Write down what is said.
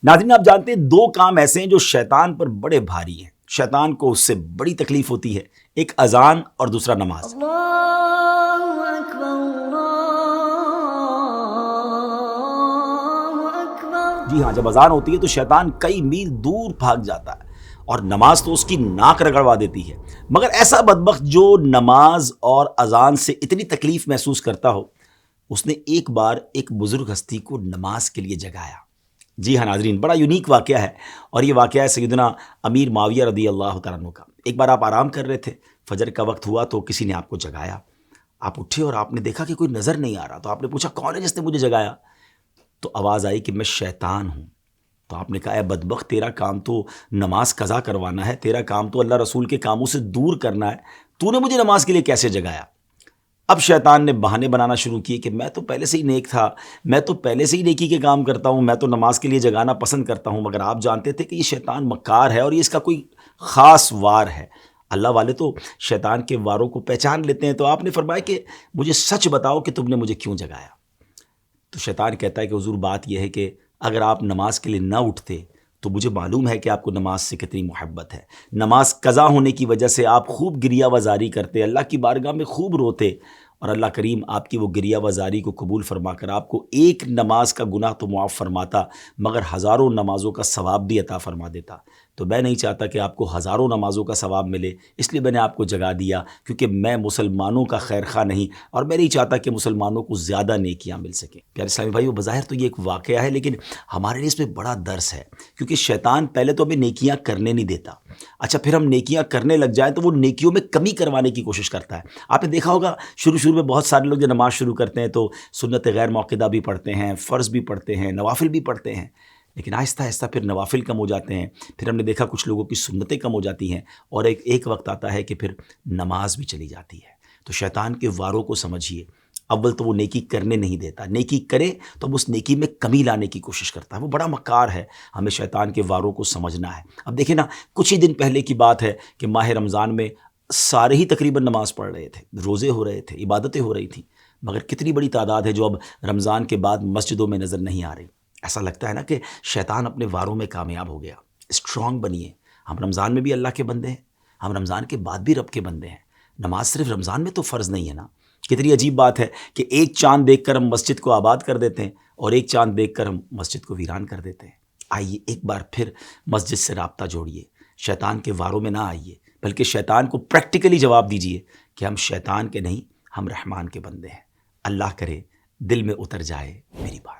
ناظرین، آپ جانتے ہیں دو کام ایسے ہیں جو شیطان پر بڑے بھاری ہیں، شیطان کو اس سے بڑی تکلیف ہوتی ہے، ایک اذان اور دوسرا نماز۔ اللہ اکبر، اللہ اکبر۔ جی ہاں، جب اذان ہوتی ہے تو شیطان کئی میل دور بھاگ جاتا ہے اور نماز تو اس کی ناک رگڑوا دیتی ہے، مگر ایسا بدبخت جو نماز اور اذان سے اتنی تکلیف محسوس کرتا ہو، اس نے ایک بار ایک بزرگ ہستی کو نماز کے لیے جگایا۔ جی ہاں ناظرین، بڑا یونیک واقعہ ہے، اور یہ واقعہ ہے سیدنا امیر معاویہ رضی اللہ تعالیٰ عنہ کا۔ ایک بار آپ آرام کر رہے تھے، فجر کا وقت ہوا تو کسی نے آپ کو جگایا، آپ اٹھے اور آپ نے دیکھا کہ کوئی نظر نہیں آ رہا، تو آپ نے پوچھا کون ہے جس نے مجھے جگایا؟ تو آواز آئی کہ میں شیطان ہوں۔ تو آپ نے کہا اے بدبخت، تیرا کام تو نماز قضا کروانا ہے، تیرا کام تو اللہ رسول کے کاموں سے دور کرنا ہے، تو نے مجھے نماز کے لیے کیسے جگایا؟ اب شیطان نے بہانے بنانا شروع کیے کہ میں تو پہلے سے ہی نیک تھا، میں تو پہلے سے ہی نیکی کے کام کرتا ہوں، میں تو نماز کے لیے جگانا پسند کرتا ہوں، مگر آپ جانتے تھے کہ یہ شیطان مکار ہے اور یہ اس کا کوئی خاص وار ہے۔ اللہ والے تو شیطان کے واروں کو پہچان لیتے ہیں۔ تو آپ نے فرمایا کہ مجھے سچ بتاؤ کہ تم نے مجھے کیوں جگایا؟ تو شیطان کہتا ہے کہ حضور بات یہ ہے کہ اگر آپ نماز کے لیے نہ اٹھتے تو مجھے معلوم ہے کہ آپ کو نماز سے کتنی محبت ہے، نماز قضا ہونے کی وجہ سے آپ خوب گریہ وزاری کرتے، اللہ کی بارگاہ میں خوب روتے، اور اللہ کریم آپ کی وہ گریہ وزاری کو قبول فرما کر آپ کو ایک نماز کا گناہ تو معاف فرماتا، مگر ہزاروں نمازوں کا ثواب بھی عطا فرما دیتا۔ تو میں نہیں چاہتا کہ آپ کو ہزاروں نمازوں کا ثواب ملے، اس لیے میں نے آپ کو جگا دیا، کیونکہ میں مسلمانوں کا خیر خواہ نہیں، اور میں نہیں چاہتا کہ مسلمانوں کو زیادہ نیکیاں مل سکیں۔ پیارے اسلامی بھائیو، بظاہر تو یہ ایک واقعہ ہے، لیکن ہمارے لیے اس میں بڑا درس ہے، کیونکہ شیطان پہلے تو ہمیں نیکیاں کرنے نہیں دیتا، اچھا پھر ہم نیکیاں کرنے لگ جائیں تو وہ نیکیوں میں کمی کروانے کی کوشش کرتا ہے۔ آپ نے دیکھا ہوگا شروع میں بہت سارے لوگ جو نماز شروع کرتے ہیں تو سنت غیر موقدہ بھی پڑھتے ہیں، فرض بھی پڑھتے ہیں، نوافل بھی پڑھتے ہیں، لیکن آہستہ آہستہ پھر نوافل کم ہو جاتے ہیں، پھر ہم نے دیکھا کچھ لوگوں کی سنتیں کم ہو جاتی ہیں، اور ایک وقت آتا ہے کہ پھر نماز بھی چلی جاتی ہے۔ تو شیطان کے واروں کو سمجھیے، اول تو وہ نیکی کرنے نہیں دیتا، نیکی کرے تو اب اس نیکی میں کمی لانے کی کوشش کرتا ہے، وہ بڑا مکار ہے، ہمیں شیطان کے واروں کو سمجھنا ہے۔ اب دیکھیں نا، کچھ ہی دن پہلے کی بات ہے کہ ماہ رمضان میں سارے ہی تقریباً نماز پڑھ رہے تھے، روزے ہو رہے تھے، عبادتیں ہو رہی تھیں، مگر کتنی بڑی تعداد ہے جو اب رمضان کے بعد مسجدوں میں نظر نہیں آ رہی۔ ایسا لگتا ہے نا کہ شیطان اپنے واروں میں کامیاب ہو گیا۔ اسٹرانگ بنیے، ہم رمضان میں بھی اللہ کے بندے ہیں، ہم رمضان کے بعد بھی رب کے بندے ہیں۔ نماز صرف رمضان میں تو فرض نہیں ہے نا۔ کتنی عجیب بات ہے کہ ایک چاند دیکھ کر ہم مسجد کو آباد کر دیتے ہیں، اور ایک چاند دیکھ کر ہم مسجد کو ویران کر دیتے ہیں۔ آئیے ایک بار پھر مسجد سے رابطہ جوڑیے، شیطان کے واروں میں نہ آئیے، بلکہ شیطان کو پریکٹیکلی جواب دیجیے کہ ہم شیطان کے نہیں، ہم رحمان کے بندے ہیں۔ اللہ کرے دل میں اتر جائے میری بات۔